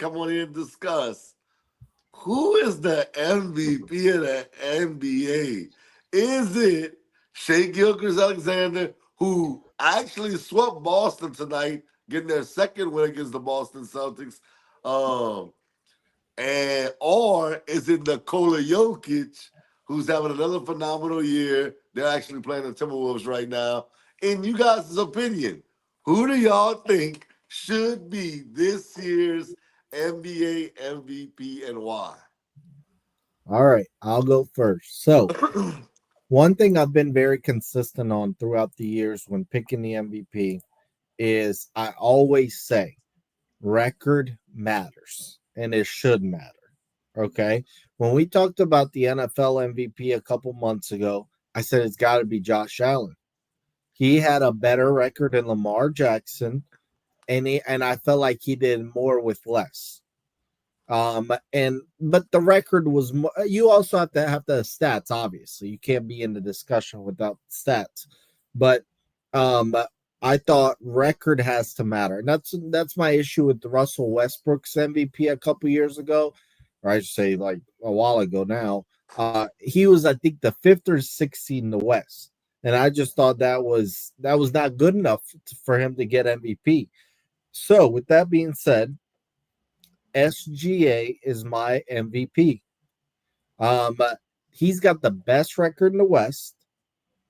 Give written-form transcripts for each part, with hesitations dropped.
come on here and discuss who is the MVP of the NBA. Is it Shea Gilchrist Alexander, who actually swept Boston tonight, getting their second win against the Boston Celtics? Um, and or is it Nikola Jokic, who's having another phenomenal year? They're actually playing the Timberwolves right now. In you guys' opinion, who do y'all think should be this year's NBA MVP and why? All right, I'll go first. So, one thing I've been very consistent on throughout the years when picking the MVP is I always say record matters and it should matter. Okay. When we talked about the NFL MVP a couple months ago, I said it's got to be Josh Allen. He had a better record than Lamar Jackson, and I felt like he did more with less. And but the record was you also have the stats. Obviously, you can't be in the discussion without stats. But um, I thought record has to matter, and that's my issue with the Russell Westbrook's MVP a couple years ago, or I should say like a while ago now. He was I think the fifth or sixth seed in the West, and I just thought that was not good enough for him to get MVP. So with that being said, SGA is my MVP. Um, he's got the best record in the West,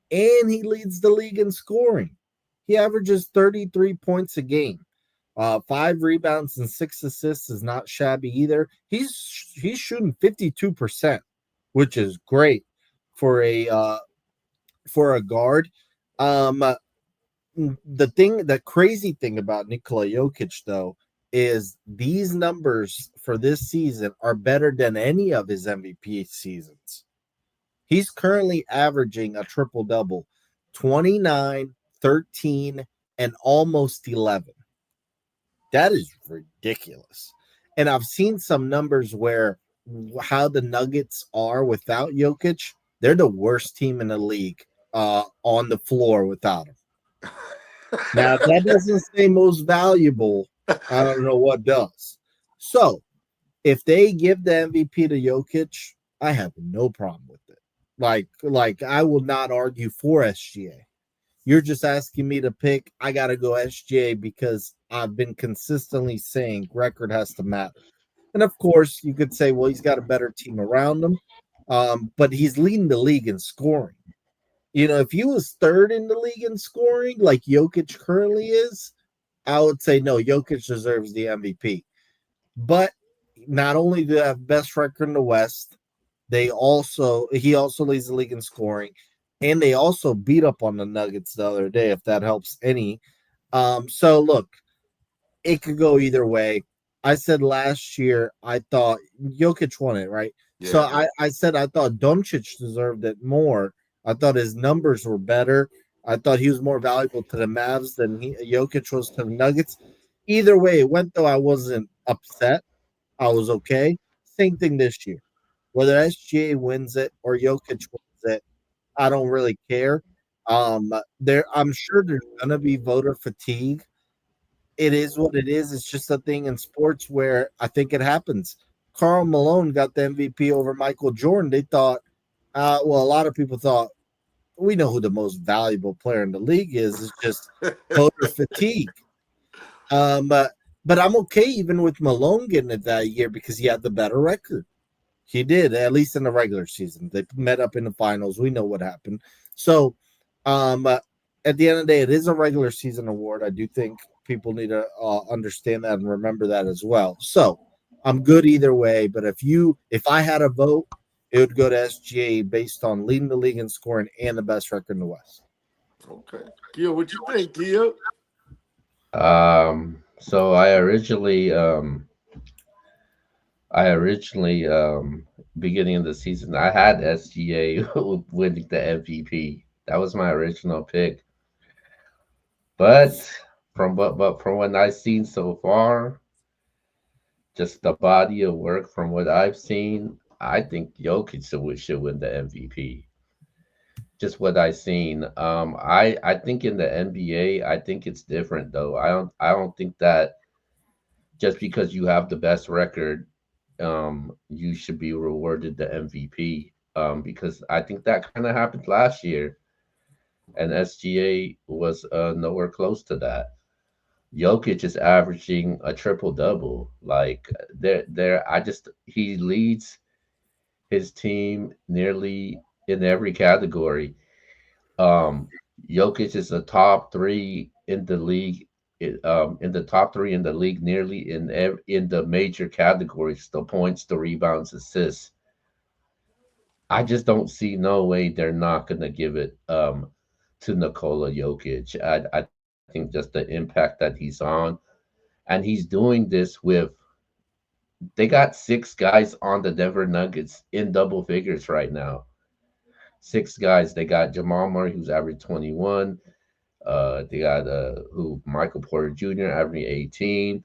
and he leads the league in scoring. He averages 33 points a game. 5 rebounds and 6 assists is not shabby either. He's shooting 52%, which is great for a guard. Um, the crazy thing about Nikola Jokic though is these numbers for this season are better than any of his MVP seasons. He's currently averaging a triple double 29, 13, and almost 11. That is ridiculous. And I've seen some numbers where how the Nuggets are without Jokic, they're the worst team in the league on the floor without him. Now, if that doesn't say most valuable, I don't know what does. So, if they give the MVP to Jokic, I have no problem with it. Like I will not argue for SGA. You're just asking me to pick. I got to go SGA because I've been consistently saying record has to matter. And of course, you could say, well, he's got a better team around him, but he's leading the league in scoring. If he was third in the league in scoring, like Jokic currently is, I would say no, Jokic deserves the MVP. But not only do they have best record in the West, he also leads the league in scoring, and they also beat up on the Nuggets the other day, if that helps any. So look, it could go either way. I said last year I thought Jokic won it, right? So Yeah. I said I thought Doncic deserved it more. I thought his numbers were better. I thought he was more valuable to the Mavs than Jokic was to the Nuggets. Either way it went, though, I wasn't upset. I was okay. Same thing this year. Whether SGA wins it or Jokic wins it, I don't really care. I'm sure there's gonna be voter fatigue. It is what it is. It's just a thing in sports where I think it happens. Karl Malone got the MVP over Michael Jordan. They thought, well, a lot of people thought we know who the most valuable player in the league is. It's just voter fatigue. But I'm okay even with Malone getting it that year because he had the better record. He did, at least in the regular season. They met up in the finals. We know what happened. So, um, uh, at the end of the day, it is a regular season award. I do think people need to understand that and remember that as well. So, I'm good either way. But if I had a vote, it would go to SGA based on leading the league in scoring and the best record in the West. Okay. Kia, what you think, Kia? So I originally beginning of the season I had SGA winning the MVP. That was my original pick. But from what I've seen so far, just the body of work from what I've seen, I think Jokic should win the MVP. Just what I've seen. I think in the NBA, I think it's different though. I don't think that just because you have the best record, you should be rewarded the MVP. Because I think that kind of happened last year, and SGA was nowhere close to that. Jokic is averaging a triple double. Like there, I just he leads his team nearly in every category. Um, Jokic is the top three in the league. In the top three in the league, nearly in the major categories: the points, the rebounds, assists. I just don't see no way they're not gonna give it to Nikola Jokic. I think just the impact that he's on, and he's doing this with they got six guys on the Denver Nuggets in double figures right now. Six guys. They got Jamal Murray, who's averaged 21. They got who Michael Porter Jr. averaging 18.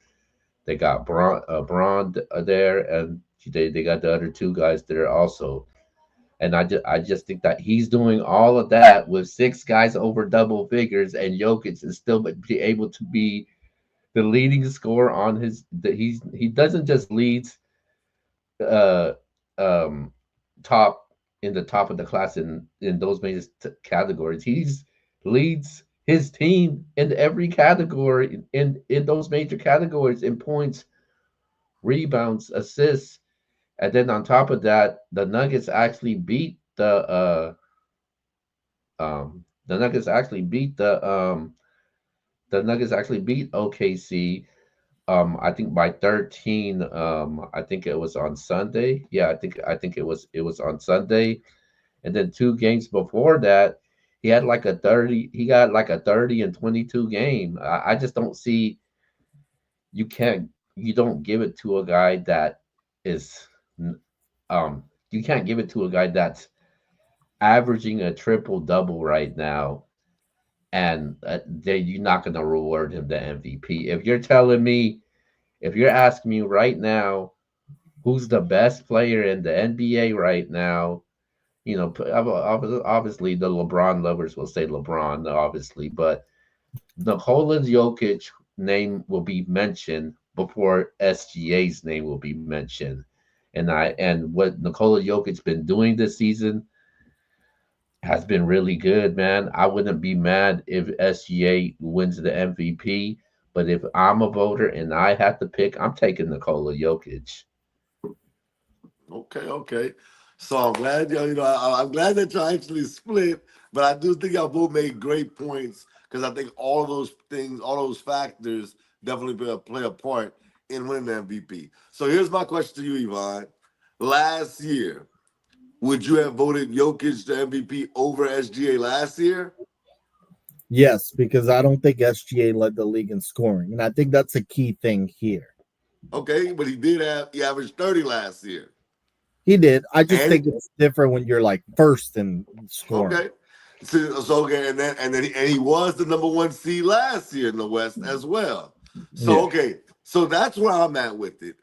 They got Braun there, and they got the other two guys there also. And I just think that he's doing all of that with six guys over double figures, and Jokic is still be able to be the leading scorer on his. He doesn't just lead uh um top in the top of the class in those major categories. He's leads his team in every category in those major categories in points, rebounds, assists, and then on top of that, the Nuggets actually beat the Nuggets actually beat OKC. I think by 13. I think it was on Sunday. Yeah, I think it was on Sunday. And then two games before that, he had like a 30. He got like a 30 and 22 game. I just don't see you don't give it to a guy that is um you can't give it to a guy that's averaging a triple double right now, and you're not going to reward him the MVP. If you're asking me right now, who's the best player in the NBA right now? Obviously the LeBron lovers will say LeBron, obviously, but Nikola Jokic name will be mentioned before SGA's name will be mentioned. And what Nikola Jokic been doing this season has been really good, man. I wouldn't be mad if SGA wins the MVP, but if I'm a voter and I have to pick, I'm taking Nikola Jokic. Okay, okay. So I'm glad I'm glad that y'all actually split, but I do think y'all both made great points because I think all of those things, all those factors, definitely play a part in winning the MVP. So here's my question to you, Yvonne. Last year, would you have voted Jokic the MVP over SGA last year? Yes, because I don't think SGA led the league in scoring. And I think that's a key thing here. Okay, but he averaged 30 last year. He did. I just And think it's different when you're like first in scoring. okay. So okay, and he was the number one seed last year in the West as well. So Yeah. okay, so that's where I'm at with it.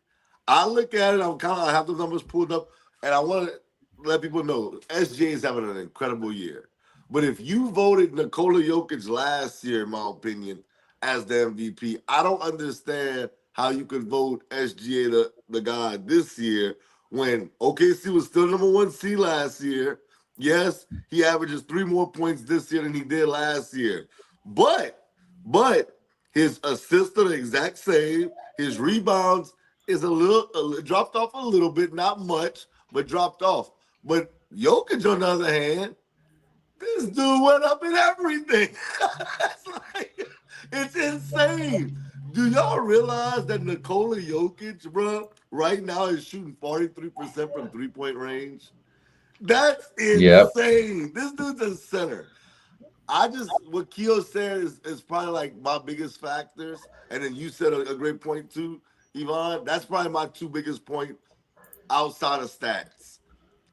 I look at it, I have the numbers pulled up, and I want to let people know SJ is having an incredible year. But if you voted Nikola Jokic last year, in my opinion, as the MVP, I don't understand how you could vote SGA the guy this year when OKC was still number one seed last year. Yes, he averages three more points this year than he did last year. But his assists are the exact same. His rebounds is dropped off a little bit, not much, but dropped off. But Jokic, on the other hand, this dude went up in everything. it's it's insane. Do y'all realize that Nikola Jokic, bro, right now is shooting 43% from 3-point range? That's Yep. insane. This dude's a center. What Keo said is probably like my biggest factors. And then you said a great point too, Yvonne. That's probably my two biggest point outside of stats.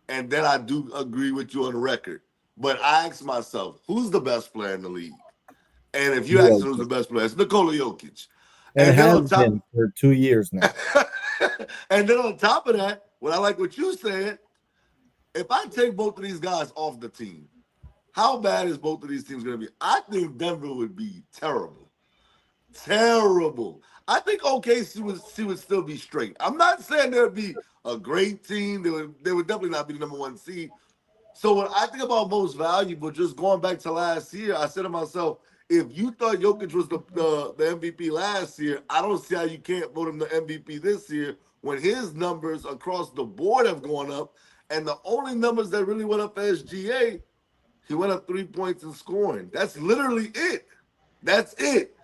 And then I do agree with you on the record. But I ask myself, who's the best player in the league? And if you ask me who's the Jokic. best player, it's Nikola Jokic. And And then has on top, been for 2 years now. and then on top of that, what I like what you said, if I take both of these guys off the team, how bad is both of these teams going to be? I think Denver would be terrible. Terrible. I think OKC would still be straight. I'm not saying there'd be a great team. They would definitely not be the number one seed. So when I think about most valuable, just going back to last year, I said to myself, if you thought Jokic was the MVP last year, I don't see how you can't vote him the MVP this year when his numbers across the board have gone up. And the only numbers that really went up for SGA, he went up 3 points in scoring. That's literally it. That's it.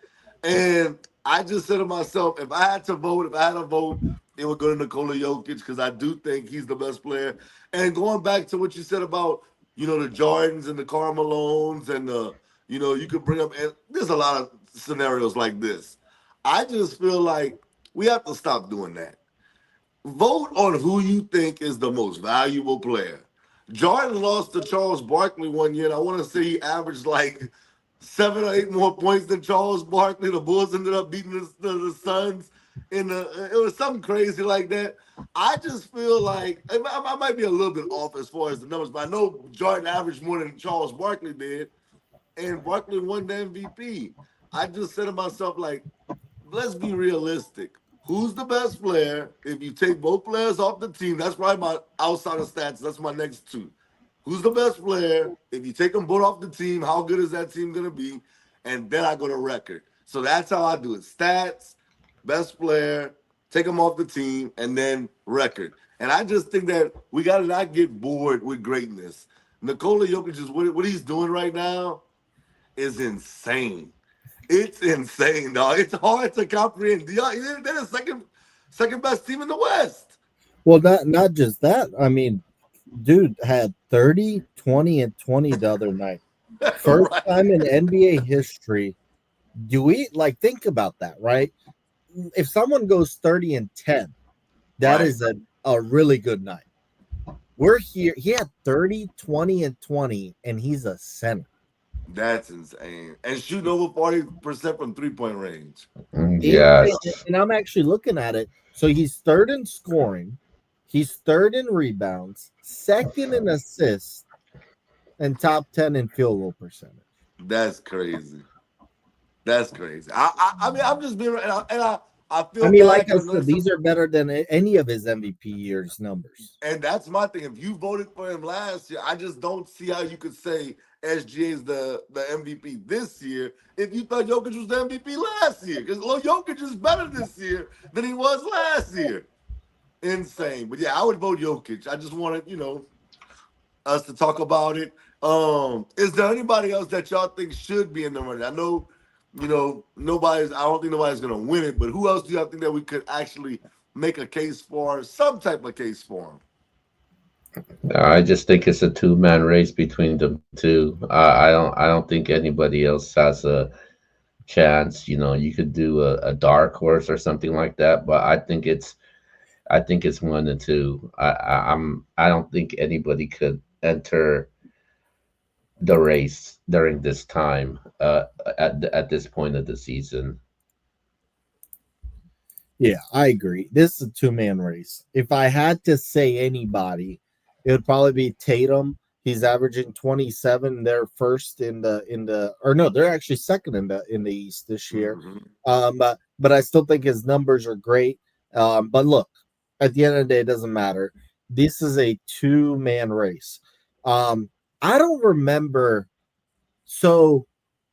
And I just said to myself, if I had to vote, if I had to vote, it would go to Nikola Jokic because I do think he's the best player. And going back to what you said about, the Jordans and the Karl Malones and you could bring up, and there's a lot of scenarios like this. I just feel like we have to stop doing that. Vote on who you think is the most valuable player. Jordan lost to Charles Barkley one year, and I want to say he averaged like 7 or 8 more points than Charles Barkley. The Bulls ended up beating the Suns. It was something crazy like that. I just feel like I might be a little bit off as far as the numbers, but I know Jordan averaged more than Charles Barkley did, and Barkley won the MVP. I just said to myself, like, let's be realistic. Who's the best player? If you take both players off the team, that's probably my outside of stats. That's my next two. Who's the best player? If you take them both off the team, how good is that team going to be? And then I go to record. So that's how I do it. Stats, best player, take them off the team, and then record. And I just think that we got to not get bored with greatness. Nikola Jokic is what he's doing right now is insane. It's insane, dog. It's hard to comprehend. They're the second best team in the West. Well, not just that. I mean, dude had 30, 20, and 20 the other night. First Right. time in NBA history. Do we like think about that, right? If someone goes 30 and 10, that Right. is a really good night. We're here. He had 30, 20, and 20, and he's a center. That's insane. And shooting over 40% from 3 point range. Yes. Insane. And I'm actually looking at it. So he's third in scoring, he's third in rebounds, second in assists, and top 10 in field goal percentage. That's crazy. That's crazy. I mean, I'm just being, and I I feel mean, bad like I because said, these are better than any of his MVP years numbers. and that's my thing. If you voted for him last year, I just don't see how you could say SGA is the MVP this year if you thought Jokic was the MVP last year. Because Jokic is better this year than he was last year. Insane. But yeah, I would vote Jokic. I just wanted, us to talk about it. Is there anybody else that y'all think should be in the running? I know, nobody's. I don't think nobody's gonna win it, but who else do y'all think that we could actually make a case for, some type of case for him? I just think it's a two-man race between the two. I don't think anybody else has a chance. You could do a dark horse or something like that, but I think it's one and two. I don't think anybody could enter the race during this time at this point of the season. Yeah, I agree. This is a two-man race. If I had to say anybody, it would probably be Tatum. He's averaging 27. They're first in the or no, they're actually second in the East this year. Hmm. But I still think his numbers are great. But look, at the end of the day, it doesn't matter. This is a two-man race. Um, I don't remember. So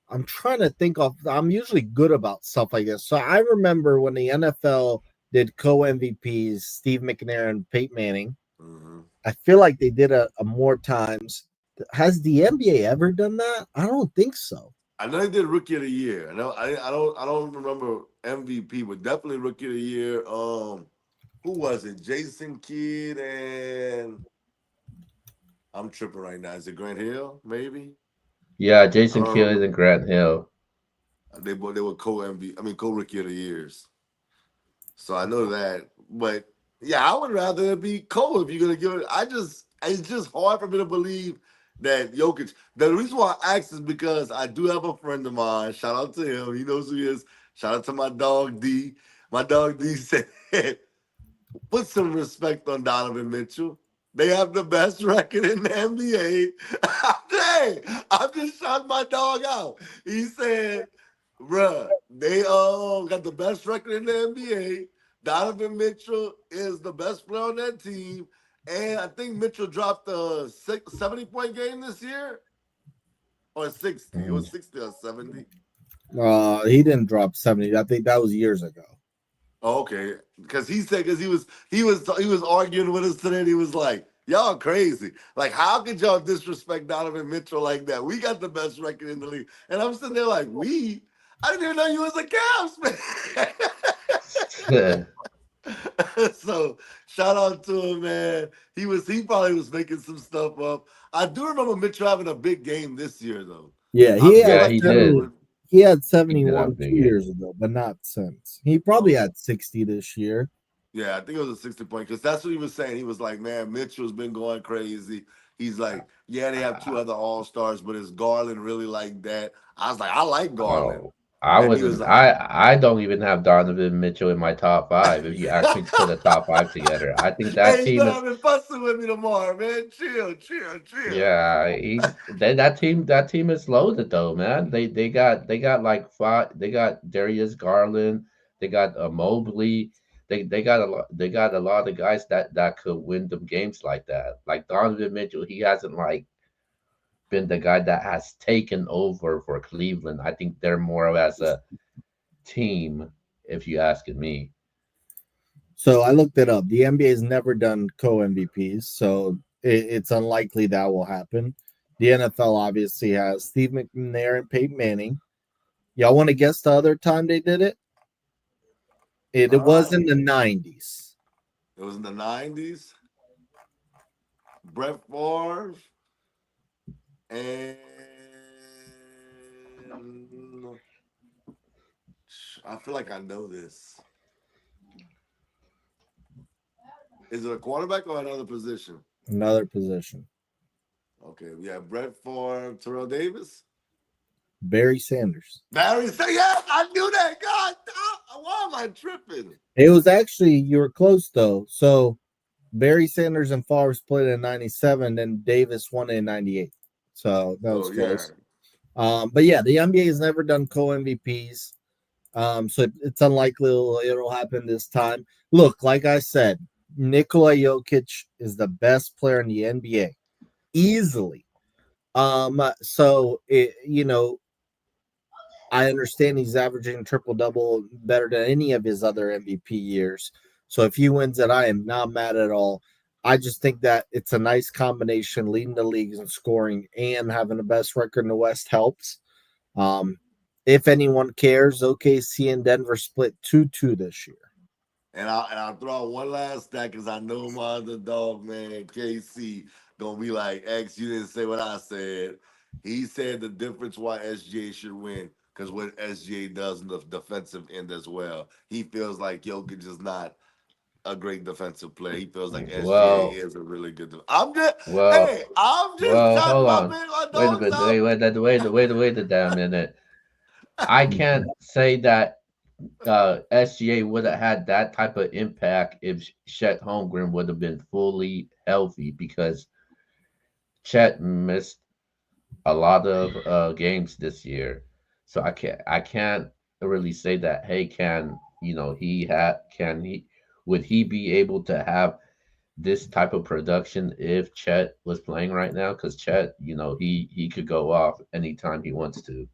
I'm trying to think of. I'm usually good about stuff like this. So I remember when the NFL did co MVPs, Steve McNair and Peyton Manning. Hmm. I feel like they did a more times. Has the NBA ever done that? I don't think so. I know they did Rookie of the Year. I know. I don't remember MVP, but definitely Rookie of the Year. Who was it? Jason Kidd and I'm tripping right now. Is it Grant Hill? Maybe. Yeah, I Jason don't Kidd remember. and Grant Hill. They were co MVP. I mean co Rookie of the Years. So I know that. But yeah, I would rather it be Cole if you're gonna give it. It's just hard for me to believe that Jokic. The reason why I asked is because I do have a friend of mine. Shout out to him. He knows who he is. Shout out to my dog D. My dog D said, put some respect on Donovan Mitchell. They have the best record in the NBA. Hey, I'm just shouting my dog out. He said Bruh, they got the best record in the NBA. Donovan Mitchell is the best player on that team. And I think Mitchell dropped a 70-point game this year. Or 60. It Mm. was 60 or 70. He didn't drop 70. I think that was years ago. Oh, okay. Because he said, because he was arguing with us today, and he was like, y'all crazy. Like, how could y'all disrespect Donovan Mitchell like that? We got the best record in the league. And I'm sitting there like, we? I didn't even know you was a Cavs man. So shout out to him, man. He probably was making some stuff up. I do remember Mitchell having a big game this year though. Yeah, I he feel had Yeah, like he that did. 70. would. He had He did have a 71 big 2 years game. ago, but not since. He probably Oh, had 60 this year. yeah, I think it was a 60 point because that's what he was saying. He was like, man, Mitchell's been going crazy. He's like, yeah, they have two Uh, other All Stars, but is Garland really like that? I was like, I like Garland. oh, I And he was wouldn't. like, I don't even have Donovan Mitchell in my top five. If you ask me to put a top five together, I think that hey, you team know, is. I've been fussing with me tomorrow, man. Chill, chill, chill. Yeah, that team is loaded though, man. They got like five. They got Darius Garland. They got Mobley. They got a lot of guys that could win them games like that. Like Donovan Mitchell, he hasn't like been the guy that has taken over for Cleveland. I think they're more of as a team, if you asking me. So I looked it up. The NBA has never done co MVPs, so it's unlikely that will happen. The NFL obviously has Steve McNair and Peyton Manning. Y'all want to guess the other time they did it? It was Uh, in the 90s. it was in the 90s. Brett Favre and I feel like I know this. Is it a quarterback or another position? Another position. Okay, yeah, Brett Favre, Terrell Davis. Barry Sanders. Barry, say yes, I knew that. God, why am I tripping? It was actually, you were close though. So Barry Sanders and Favre split in 97, and Davis won in 98. So that was So yeah, close. But yeah, the NBA has never done co MVPs. So it's unlikely it'll happen this time. Look, like I said, Nikola Jokic is the best player in the NBA easily. So I understand he's averaging triple double better than any of his other MVP years. So if he wins it, I am not mad at all. I just think that it's a nice combination, leading the league in scoring and having the best record in the West helps. Um, if anyone cares, OKC and Denver split 2-2 this year. and I'll throw out one last stat because I know my underdog man KC gonna be like X. You didn't say what I said. He said the difference why SGA should win because what SGA does in the defensive end as well. He feels like Jokic is not a great defensive player. He feels like SGA Well, is a really good. I'm just well, hey, I'm just well. shouting Hold my on. man, my Wait a dogs minute. out. Wait a damn minute. I can't say that SGA would have had that type of impact if Chet Holmgren would have been fully healthy because Chet missed a lot of games this year. So I can't really say that. Hey, can he had can he would he be able to have this type of production if Chet was playing right now? Because Chet, he could go off anytime he wants to.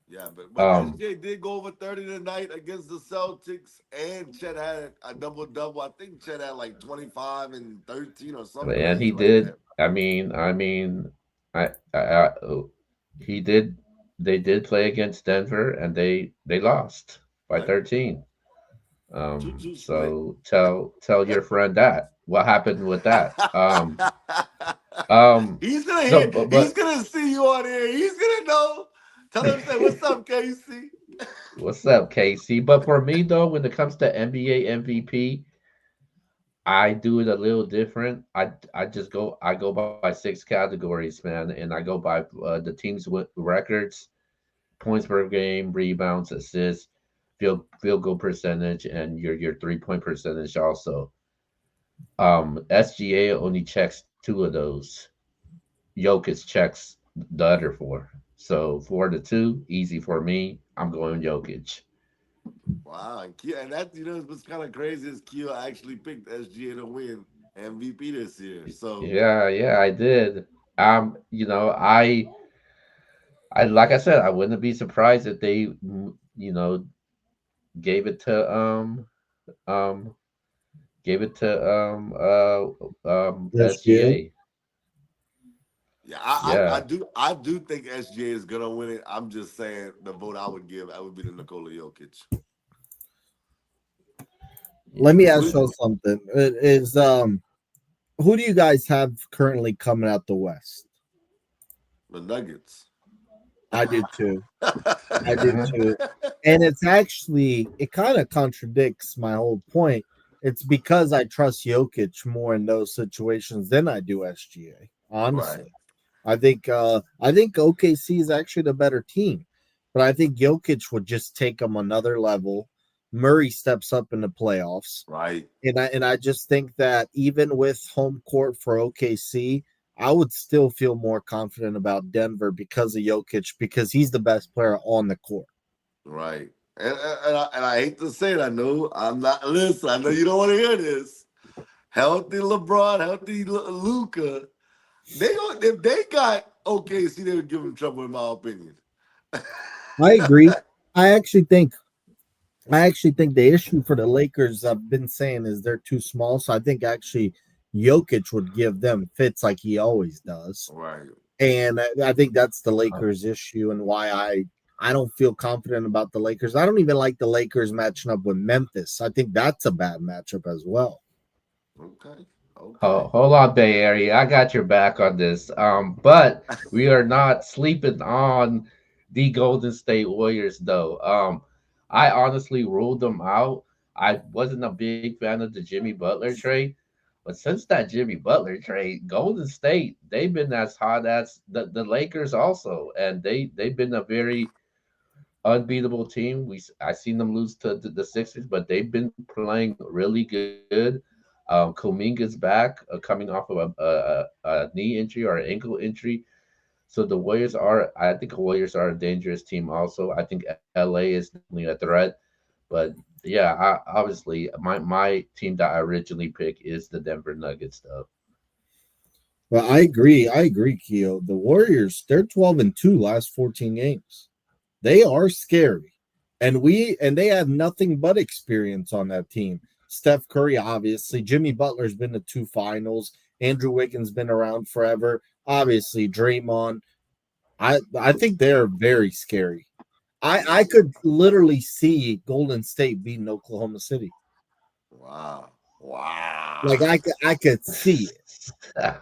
Yeah, but Um, SJ did go over 30 tonight against the Celtics, and Chet had a double double. I think Chet had like 25 and 13 or something and he crazy like did. that. I he did. They did play against Denver, and they lost by Right? 13. 2-2 split. So tell your friend that what happened with that. Um, He's gonna no, hear. but He's but gonna see you on here. He's gonna know. Tell him, say, "What's up, Casey?" what's up, Casey? But for me though, when it comes to NBA MVP, I do it a little different. I go by six categories, man, and I go by the team's records, points per game, rebounds, assists, field goal percentage, and your 3-point percentage also. SGA only checks two of those. Jokic checks the other four. So 4-2, easy for me. I'm going Jokic. Wow, and that what's kind of crazy is Keo actually picked SGA to win MVP this year. So Yeah, yeah, I did. I like I said, I wouldn't be surprised if they, gave it to um gave it to SGA. SGA. yeah, Yeah. I do think SGA is gonna win it. I'm just saying the vote I would be the Nikola Jokic. Let me ask Who- you something. Is who do you guys have currently coming out the West? The Nuggets. I do too. I do Hmm. too. And it's actually it kind of contradicts my whole point. It's because I trust Jokic more in those situations than I do SGA. Right, Honestly, I think OKC is actually the better team, but I think Jokic would just take them another level. Murray steps up in the playoffs, right. and I just think that even with home court for OKC, I would still feel more confident about Denver because of Jokic because he's the best player on the court. Right. And I hate to say it. I know I'm not. Listen, I know you don't want to hear this. Healthy LeBron, healthy Luca. If they got OKC, they would give him trouble, in my opinion. I agree. I actually think I actually think the issue for the Lakers I've been saying is they're too small. So I think actually Jokic would give them fits like he always does. Right. And I think that's the Lakers issue and why I don't feel confident about the Lakers. I don't even like the Lakers matching up with Memphis. I think that's a bad matchup as well. Okay. Okay. Hold on, Bay Area. I got your back on this. But we are not sleeping on the Golden State Warriors, though. I honestly ruled them out. I wasn't a big fan of the Jimmy Butler trade, but since that Jimmy Butler trade, Golden State they've been as hot as the Lakers also, and they've been a very unbeatable team. I seen them lose to the Sixers, but they've been playing really good. Kuminga's back, coming off of a knee injury or an ankle injury. So the Warriors are, I think, the Warriors are a dangerous team. Also, I think LA is definitely a threat. But yeah, obviously, my team that I originally picked is the Denver Nuggets, though. Well, I agree. I agree, Keo. The Warriors, they're 12-2 last 14 games. They are scary. And they have nothing but experience on that team. Steph Curry, obviously. Jimmy Butler's been to two finals. Andrew Wiggins been around forever. Obviously, Draymond. I think they're very scary. I could literally see Golden State beating Oklahoma City. Wow. Wow. Like I could see it.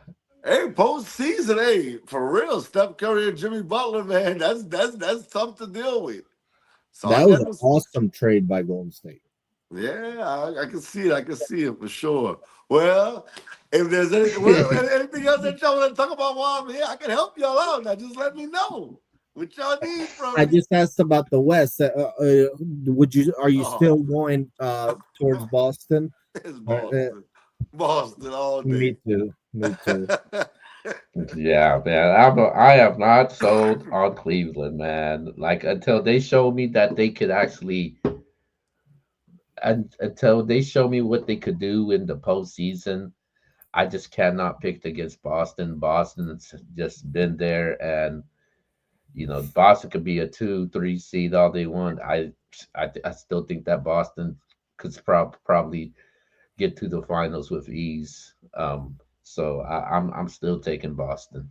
Hey, postseason, hey, for real, Steph Curry and Jimmy Butler, man, that's tough to deal with. So I That was got an this. awesome trade by Golden State. Yeah, I can see it. I can see it for sure. Well, if there's anything else that y'all want to talk about while I'm here, I can help y'all out. Now, just let me know what y'all need from I me. just asked about the West. Would you are you Oh, still going towards Boston? it's Or, Boston, Boston all me day. too. Me too. Yeah, man. I have not sold on Cleveland, man. Like until they show me that they could actually, and until they show me what they could do in the postseason, I just cannot pick against Boston. Boston's just been there, and Boston could be a 2, 3 seed all they want. I still think that Boston could probably get to the finals with ease. So I'm still taking Boston.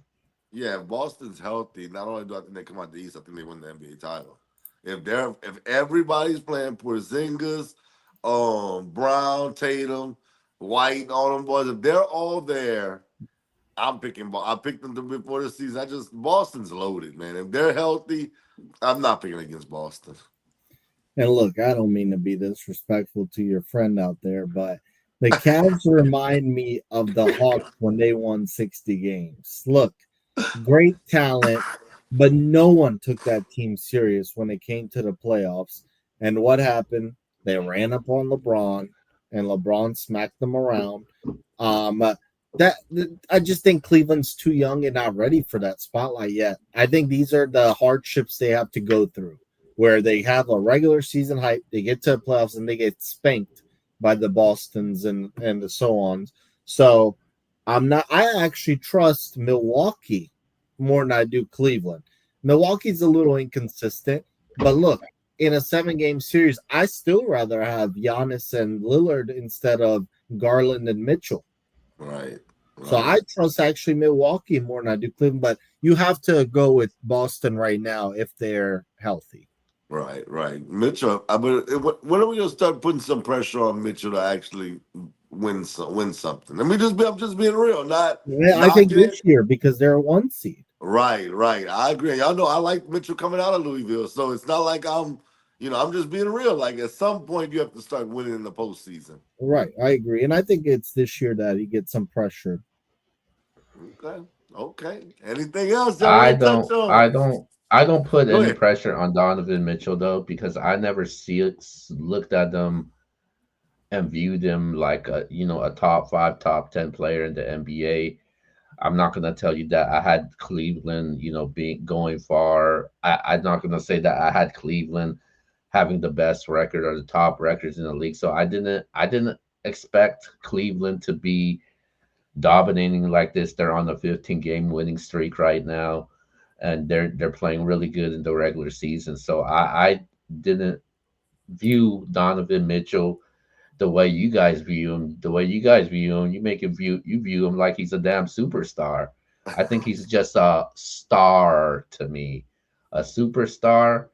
Yeah, if Boston's healthy, not only do I think they come out the East, I think they win the NBA title. If everybody's playing Porzingis, Brown, Tatum, White, and all them boys, if they're all there, I'm picking. I picked them before the season. Boston's loaded, man. If they're healthy, I'm not picking against Boston. And look, I don't mean to be disrespectful to your friend out there, but the Cavs remind me of the Hawks when they won 60 games. Look, great talent, but no one took that team serious when it came to the playoffs. And what happened? They ran up on LeBron, and LeBron smacked them around. Um, I just think Cleveland's too young and not ready for that spotlight yet. I think these are the hardships they have to go through, where they have a regular season hype, they get to the playoffs, and they get spanked by the Boston's and the so on. So I'm not. I actually trust Milwaukee more than I do Cleveland. Milwaukee's a little inconsistent, but look, in a 7 game series, I still rather have Giannis and Lillard instead of Garland and Mitchell. Right, So right, I trust actually Milwaukee more than I do Cleveland, but you have to go with Boston right now if they're healthy. right. Mitchell, I mean, when are we gonna start putting some pressure on Mitchell to actually win something? I'm just being real, not Yeah, I think knocking it. this year because they're a 1 seed. Right. I agree. Y'all know I like Mitchell coming out of Louisville, so it's not like I'm just being real. Like at some point, you have to start winning in the postseason. Right, I agree, and I think it's this year that he gets some pressure. Okay, okay. Anything else y'all I want to touch don't, on? I don't, I don't put Go any ahead. pressure on Donovan Mitchell though, because I never see it, looked at them and viewed him like a top five, top 10 player in the NBA. I'm not gonna tell you that I had Cleveland, being going far. I'm not gonna say that I had Cleveland having the best record or the top records in the league. So I didn't expect Cleveland to be dominating like this. They're on a 15-game winning streak right now, and they're playing really good in the regular season. So I didn't view Donovan Mitchell the way you guys view him. The way you guys view him, you view him like he's a damn superstar. I think he's just a star to me. A superstar,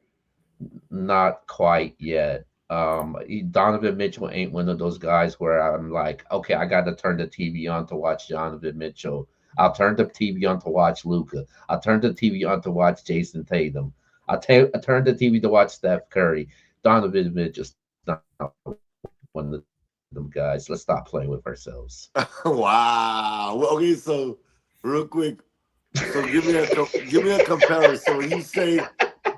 not quite yet. Donovan Mitchell ain't one of those guys where I'm like, okay, I got to turn the TV on to watch Donovan Mitchell. I'll turn the TV on to watch Luca. I'll turn the TV on to watch Jason Tatum. I turn the TV to watch Steph Curry. Donovan Mitchell's not one of them guys. Let's stop playing with ourselves. Wow. Well, okay, so real quick, so give me a comparison. When you say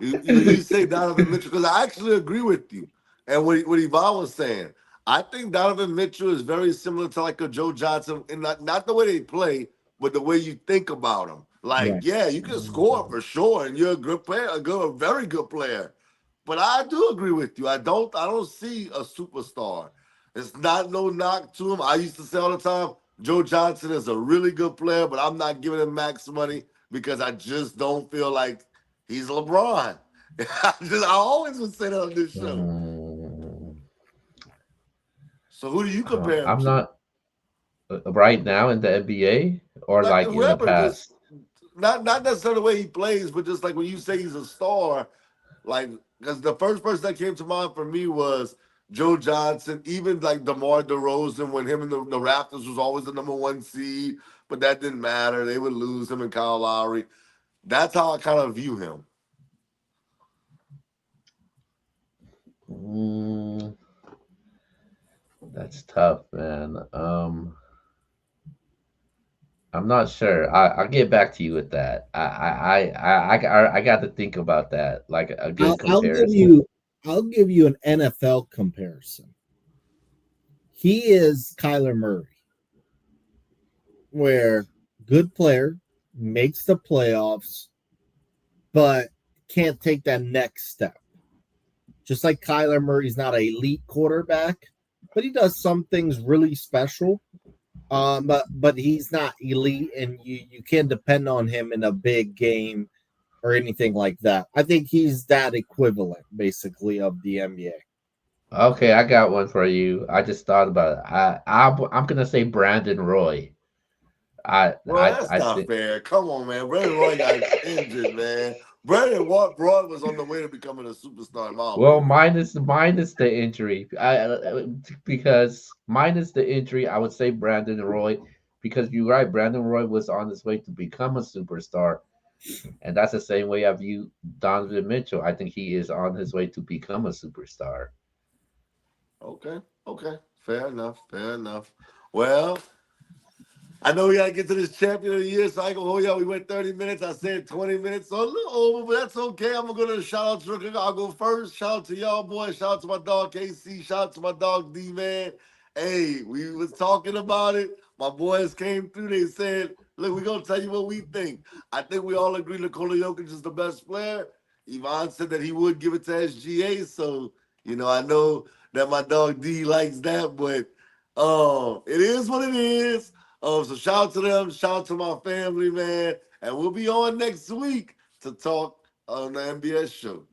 you say Donovan Mitchell, because I actually agree with you, and what Yvonne was saying, I think Donovan Mitchell is very similar to like a Joe Johnson, and not the way they play, but the way you think about him. Like, Right. yeah, you can score for sure, and you're a good player, a very good player. But I do agree with you. I don't see a superstar. It's not no knock to him. I used to say all the time, Joe Johnson is a really good player, but I'm not giving him max money because I just don't feel like he's LeBron. I always would say that on this show. Mm, So who do you compare him I'm to? not right now in the NBA or Like like in the whoever, just past. not necessarily the way he plays, but just like when you say he's a star, like because the first person that came to mind for me was Joe Johnson, even like DeMar DeRozan when him and the Raptors was always the number one seed, but that didn't matter. They would lose him and Kyle Lowry. That's how I kind of view him. Mm, that's tough, man. I'm not sure. I'll get back to you with that. I got to think about that, like a I'll, good I'll give comparison. you I'll give you an NFL comparison. He is Kyler Murray, where good player makes the playoffs, but can't take that next step. Just like Kyler Murray's not an elite quarterback, but he does some things really special. But he's not elite, and you can't depend on him in a big game or anything like that. I think he's that equivalent, basically, of the NBA. Okay, I got one for you. I just thought about it. I'm gonna say Brandon Roy. I Well, I that's I not think. fair. Come on, man. Brandon Roy got injured, man. Brandon Broad was on the way to becoming a superstar, in my Well, opinion. minus the injury. Because minus the injury, I would say Brandon Roy. Because you're right, Brandon Roy was on his way to become a superstar, and that's the same way I view Donovan Mitchell. I think he is on his way to become a superstar. Okay. Fair enough. Fair enough. Well, I know we gotta get to this champion of the year, so I go, oh yeah, we went 30 minutes. I said 20 minutes, so a little over, but that's okay. I'm gonna go to the shout out to I'll go first. Shout out to y'all boys, shout out to my dog KC, shout out to my dog D Man. Hey, we was talking about it. my boys came through. They said, "Look, we're gonna tell you what we think." I think we all agree Nikola Jokic is the best player. Ivan said that he would give it to SGA. So I know that my dog D likes that, but it is what it is. So shout out to them, shout out to my family, man, and we'll be on next week to talk on the MBS show.